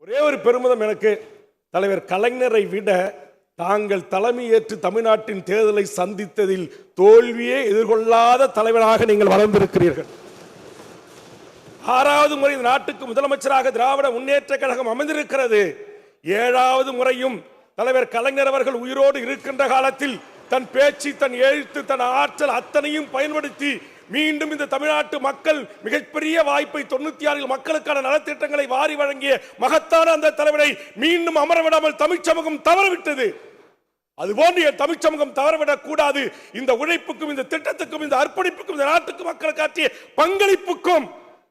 ஒரே ஒரு பெருமிதம் எனக்கு, தலைவர் கலைஞரை விட தாங்கள் தலைமையேற்று தமிழ்நாட்டின் தேர்தலை சந்தித்ததில் தோல்வியே எதிர்கொள்ளாத தலைவராக நீங்கள் வளர்ந்திருக்கிறீர்கள். 6வது முறை நாட்டுக்கு முதலமைச்சராக திராவிட முன்னேற்ற கழகம் அமைந்திருக்கிறது. 7வது முறையும் தலைவர் கலைஞர் அவர்கள் உயிரோடு இருக்கின்ற காலத்தில் தன் பேச்சு, தன் எழுத்து, தன் ஆற்றல் அத்தனையும் பயன்படுத்தி மீண்டும் இந்த தமிழ்நாட்டு மக்கள் மிகப்பெரிய வாய்ப்பை 96 மக்களுக்கான நலத்திட்டங்களை வாரி வழங்கிய மகத்தான அந்த தலைவரை மீண்டும் அமரவிடாமல் தமிழ் சமூகம் தவறவிட்டது. அதுபோன்று தமிழ் சமூகம் தவறவிடக் கூடாது. இந்த உழைப்புக்கும், இந்த திட்டத்துக்கும், இந்த அர்ப்பணிப்புக்கும், இந்த நாட்டுக்கு மக்களுக்கு ஆற்றிய பங்களிப்புக்கும்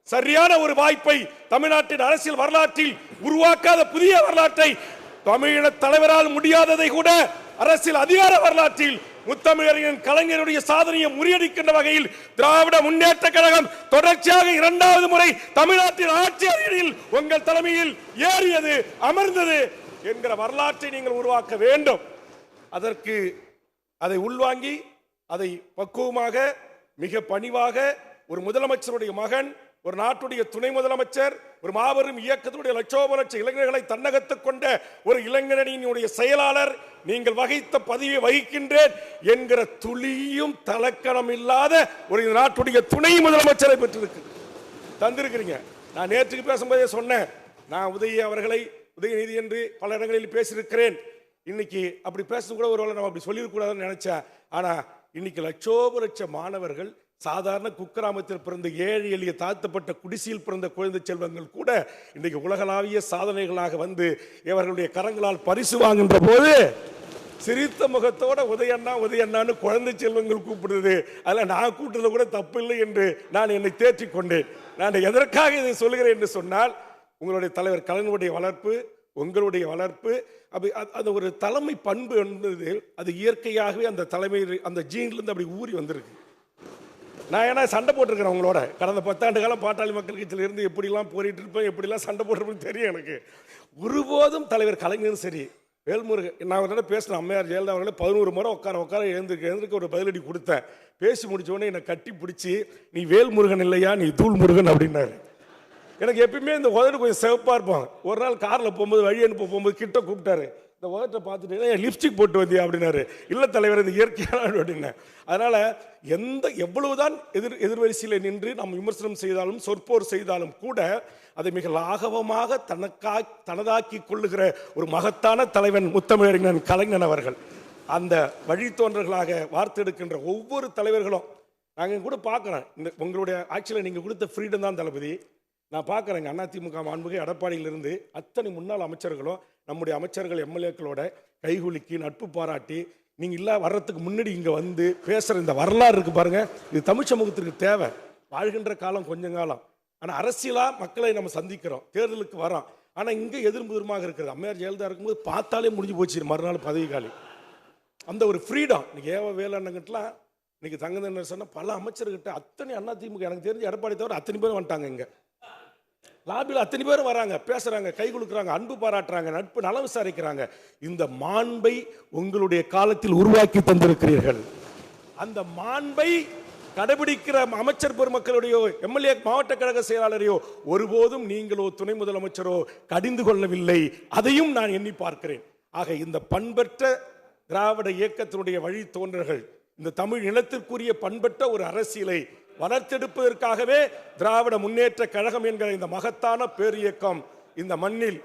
சரியான ஒரு வாய்ப்பை தமிழ்நாட்டின் அரசியல் வரலாற்றில் உருவாக்காத புதிய வரலாற்றை, தமிழக தலைவரால் முடியாததை கூட அரசியல் அதிகார வரலாற்றில் முத்தமிழறிஞர் கலைஞருடைய சாதனையை முறியடிக்கின்ற வகையில் திராவிட முன்னேற்ற கழகம் தொடர்ச்சியாக 2வது முறை தமிழ்நாட்டின் ஆட்சி அறையில் உங்கள் தலைமையில் ஏறியது, அமர்ந்தது என்கிற வரலாற்றை நீங்கள் உருவாக்க வேண்டும். அதற்கு அதை உள்வாங்கி அதை பக்குவமாக, மிக பணிவாக ஒரு முதலமைச்சருடைய மகன், ஒரு நாட்டுடைய துணை முதலமைச்சர், ஒரு மாபெரும் இயக்கத்துடைய லட்சோப லட்ச இளைஞர்களை தன்னகத்துக் கொண்ட ஒரு இளைஞரணியினுடைய செயலாளர், நீங்கள் வகித்த பதவியை வகிக்கின்றேன் என்கிற துளியும் தலக்கணம் இல்லாத ஒரு நாட்டுடைய துணை முதலமைச்சரை பெற்றிருக்கு தந்திருக்கிறீங்க. நான் நேற்றுக்கு பேசும்போதே சொன்னேன், நான் உதயநிதி என்று பல இடங்களில் பேசியிருக்கிறேன். இன்னைக்கு அப்படி பேசுறது கூட ஒருவேளை நம்ம அப்படி சொல்லிடக்கூடாதுன்னு நினைச்சேன். ஆனா இன்னைக்கு லட்சோப லட்ச மாணவர்கள், சாதாரண குக்கிராமத்தில் பிறந்த ஏழை எளிய தாழ்த்தப்பட்ட குடிசையில் பிறந்த குழந்தை செல்வங்கள் கூட இன்றைக்கு உலகளாவிய சாதனைகளாக வந்து இவர்களுடைய கரங்களால் பரிசு வாங்குகின்ற போது சிரித்த முகத்தோட உதயண்ணான்னு குழந்தை செல்வங்கள் கூப்பிடுது. அதில் நான் கூட்டுறது கூட தப்பு இல்லை என்று நான் என்னை தேற்றிக் கொண்டேன். நான் எதற்காக இதை சொல்கிறேன் என்று சொன்னால், உங்களுடைய தலைவர் கலைஞருடைய வளர்ப்பு, உங்களுடைய வளர்ப்பு, அது ஒரு தலைமை பண்பு என்பது அது இயற்கையாகவே அந்த தலைமை, அந்த ஜீன்லேருந்து அப்படி ஊறி வந்திருக்கு. நான் ஏன்னா சண்டை போட்டிருக்கிறேன் உங்களோட கடந்த 10 ஆண்டு காலம் பாட்டாளி மக்கள் கட்சியில் இருந்து எப்படிலாம் போரிட்டு இருப்பேன், எப்படிலாம் சண்டை போட்டிருப்பேன்னு தெரியும் எனக்கு. ஒருபோதும் தலைவர் கலைஞரும் சரி, வேல்முருகன், நான் அவர்கிட்ட பேசினேன், அம்மையார் ஜெயலலிதா அவர்களே 11 முறை உட்கார எழுந்திருக்க ஒரு பதிலடி கொடுத்தேன். பேசி முடிச்ச உடனே என்னை கட்டி பிடிச்சி, நீ வேல்முருகன் இல்லையா, நீ தூள் முருகன் அப்படின்னாரு. எனக்கு எப்பயுமே இந்த உதடு கொஞ்சம் சிவப்பாக இருப்பான். ஒரு நாள் காரில் போகும்போது, வழி அனுப்ப போகும்போது கிட்ட கூப்பிட்டாரு, இந்த உதட்டை பார்த்துட்டு லிப்ஸ்டிக் போட்டு வந்தியா அப்படின்னாரு. இல்லை தலைவர், இது இயற்கையான அப்படின்னேன். அதனால் எவ்வளவுதான் எதிர்வரிசையில் நின்று நாம் விமர்சனம் செய்தாலும், சொற்போர் செய்தாலும் கூட அதை மிக லாகவமாக தனதாக்கி கொள்ளுகிற ஒரு மகத்தான தலைவன் முத்தமிழறிஞர் கலைஞர் அவர்கள். அந்த வழித்தோன்றர்களாக வார்த்தெடுக்கின்ற ஒவ்வொரு தலைவர்களும் நாங்கள் கூட பார்க்குறேன். இந்த உங்களுடைய ஆட்சியில் நீங்கள் கொடுத்த ஃப்ரீடம் தான் தளபதி. நான் பார்க்குறேங்க, அதிமுக மாண்புமிகு எடப்பாடியிலிருந்து அத்தனை முன்னாள் அமைச்சர்களும் நம்முடைய அமைச்சர்கள் எம்எல்ஏக்களோட கைகுலுக்கி நட்பு பாராட்டி நீங்கள் வர்றதுக்கு முன்னாடி இங்கே வந்து பேசுகிற இந்த வரலாறு இருக்குது பாருங்கள். இது தமிழ் சமூகத்திற்கு தேவை. வாழ்கின்ற காலம் கொஞ்சம் காலம், ஆனால் அரசியலாக மக்களை நம்ம சந்திக்கிறோம், தேர்தலுக்கு வரோம். ஆனால் இங்கே எதிர்முதிரமாக இருக்கிறது. அம்மையார் ஜெயலலிதா இருக்கும்போது பார்த்தாலே முடிஞ்சு போச்சு, மறுநாள் பதவி காலி. அந்த ஒரு ஃப்ரீடம் இன்னைக்கு வேலைன்னங்கிட்டலாம். இன்னைக்கு தங்கதேனர் சொன்ன பல அமைச்சர்கிட்ட அத்தனை அதிமுக, எனக்கு தெரிஞ்ச எடப்பாடி தவிர அத்தனை பேரும் வந்துட்டாங்க. இங்கே லாபியில் அத்தனை பேரும் வராங்க, பேசுறாங்க, கை கொடுக்குறாங்க, அன்பு பாராட்டுறாங்க, நட்பு நலம் விசாரிக்கிறாங்க. இந்த மாண்பை உங்களுடைய காலத்தில் உருவாக்கி தந்திருக்கிறீர்கள். அந்த மாண்பை கடைபிடிக்கிற அமைச்சர் பெருமக்களுடைய, எம்எல்ஏ, மாவட்ட கழக செயலாளரையோ ஒருபோதும் நீங்களோ துணை முதலமைச்சரோ கடிந்து கொள்ளவில்லை. அதையும் நான் எண்ணி பார்க்கிறேன். ஆக இந்த பண்பற்ற திராவிட இயக்கத்தினுடைய வழித்தோன்றல்கள் இந்த தமிழ் நிலத்திற்குரிய பண்பற்ற ஒரு அரசியலை வளர்த்தெடுப்பதற்காகவே திராவிட முன்னேற்ற கழகம் என்கிற இந்த மகத்தான பேர் இயக்கம் இந்த மண்ணில்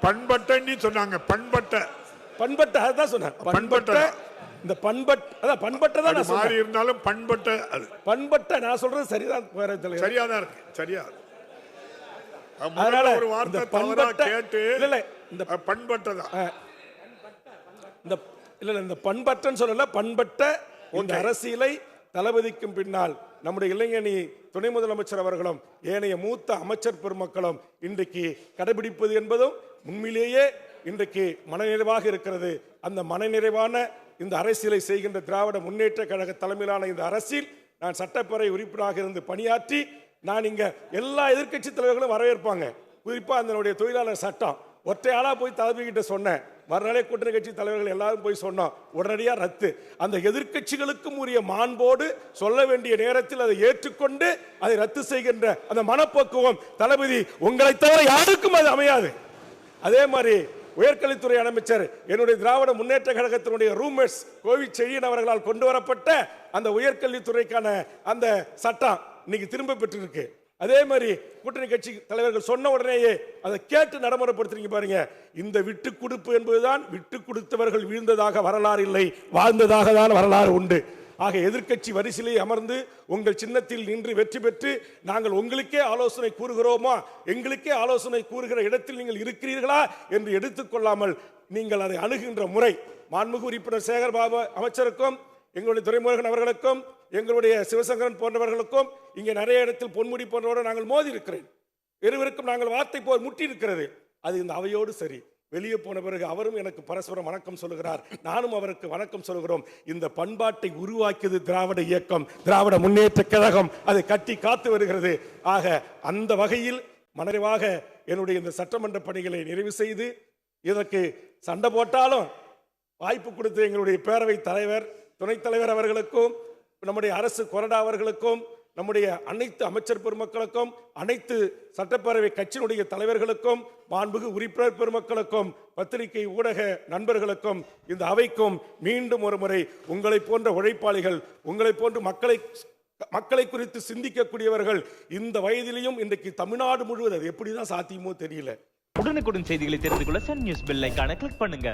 பண்பட்ட சொன்னாங்க. பண்பட்ட அதுதான் சொன்னேன். பண்பட்ட இந்த பண்பட்டதான் மாறி இருந்தாலும் பண்பட்ட நான் சொல்றது சரிதான், சரியாதான் இருக்கு. சரியா அதனால ஒரு வார்த்தை தவறா கேட்டு இல்ல இந்த பண்பட்டதான் இந்த பண்பற்றன்னு சொல்லல, பண்பட்ட இந்த அரசியலை தளபதிக்கும் பின்னால் நம்முடைய இளைஞணி துணை முதலமைச்சர் அவர்களும் ஏனைய மூத்த அமைச்சர் பெருமக்களும் இன்றைக்கு கடைபிடிப்பது என்பதும் உண்மையிலேயே இன்றைக்கு மனநிறைவாக இருக்கிறது. அந்த மனநிறைவான இந்த அரசியலை செய்கின்ற திராவிட முன்னேற்ற கழக தலைமையிலான இந்த அரசில் நான் சட்டப்பேரவை உறுப்பினராக இருந்து பணியாற்றி, நான் இங்க எல்லா எதிர்க்கட்சி தலைவர்களும் வரவேற்பாங்க. குறிப்பாக அதனுடைய தொழிலாளர் சட்டம் ஒற்றை ஆளா போய் தலைமை கிட்ட சொன்னேன். மறுநாளே கூட்டணி கட்சி தலைவர்கள் எல்லாரும் போய் சொன்னோம். உடனடியா ரத்து. அந்த எதிர்க்கட்சிகளுக்கும் உரிய மாண்போடு சொல்ல வேண்டிய நேரத்தில் அதை ஏற்றுக்கொண்டு அதை ரத்து செய்கின்ற அந்த மனப்பக்குவம் தளபதி உங்களை தவிர யாருக்கும் அது அமையாது. அதே மாதிரி உயர்கல்வித்துறை அமைச்சர் என்னுடைய திராவிட முன்னேற்ற கழகத்தினுடைய ரூம்மேட்ஸ் கோவி செழியன் அவர்களால் கொண்டு வரப்பட்ட அந்த உயர்கல்வித்துறைக்கான அந்த சட்டம் இன்னைக்கு திரும்ப பெற்றிருக்கு. அதே மாதிரி கூட்டணி கட்சி தலைவர்கள் சொன்ன உடனேயே அதை கேட்டு நடைமுறைப்படுத்துறீங்க பாருங்க. இந்த விட்டு கொடுப்பு என்பதுதான் விட்டு கொடுத்தவர்கள் வீழ்ந்ததாக வரலாறு இல்லை, வாழ்ந்ததாக தான் வரலாறு உண்டு. ஆக எதிர்க்கட்சி வரிசையிலே அமர்ந்து உங்கள் சின்னத்தில் நின்று வெற்றி பெற்று நாங்கள் உங்களுக்கே ஆலோசனை கூறுகிறோமா, எங்களுக்கே ஆலோசனை கூறுகிற இடத்தில் நீங்கள் இருக்கிறீர்களா என்று எடுத்துக்கொள்ளாமல் நீங்கள் அதை அணுகின்ற முறை மாண்புமிகு உறுப்பினர் சேகர் பாபு அமைச்சருக்கும் எங்களுடைய துரைமுருகன் அவர்களுக்கும் எங்களுடைய சிவசங்கரன் போன்றவர்களுக்கும் இங்கே நிறைய இடத்தில் பொன்முடி போன்றவரோடு நாங்கள் மோதி இருக்கிறேன். இருவருக்கும் நாங்கள் வார்த்தை போர் முட்டி இருக்கிறது. அது இந்த அவையோடு சரி. வெளியே போன பிறகு அவரும் எனக்கு பரஸ்பரம் வணக்கம் சொல்லுகிறார், நானும் அவருக்கு வணக்கம் சொல்கிறோம். இந்த பண்பாட்டை உருவாக்கியது திராவிட இயக்கம், திராவிட முன்னேற்ற கழகம். அதை கட்டி காத்து வருகிறது. ஆக அந்த வகையில் மனநிறைவாக என்னுடைய இந்த சட்டமன்ற பணிகளை நிறைவு செய்து இதற்கு சண்டை போட்டாலும் வாய்ப்பு கொடுத்த எங்களுடைய பேரவை தலைவர், துணைத் தலைவர் அவர்களுக்கும், நம்முடைய அரசு கொறடா அவர்களுக்கும், நம்முடைய அனைத்து அமைச்சர் பெருமக்களுக்கும், அனைத்து சட்டப்பேரவை கட்சியினுடைய தலைவர்களுக்கும், மாண்புமிகு உறுப்பினர் பெருமக்களுக்கும், பத்திரிகை ஊடக நண்பர்களுக்கும், இந்த அவைக்கும் மீண்டும் ஒரு முறை உங்களை போன்ற உழைப்பாளிகள், உங்களை போன்ற மக்களை குறித்து சிந்திக்கக்கூடியவர்கள் இந்த வயதிலையும் இன்றைக்கு தமிழ்நாடு முழுவதும் எப்படிதான் சாத்தியமோ தெரியல. உடனுக்குடன் செய்திகளை தெரிந்து கொள்ள சன் நியூஸ் பெல் ஐகானை கிளிக் பண்ணுங்க.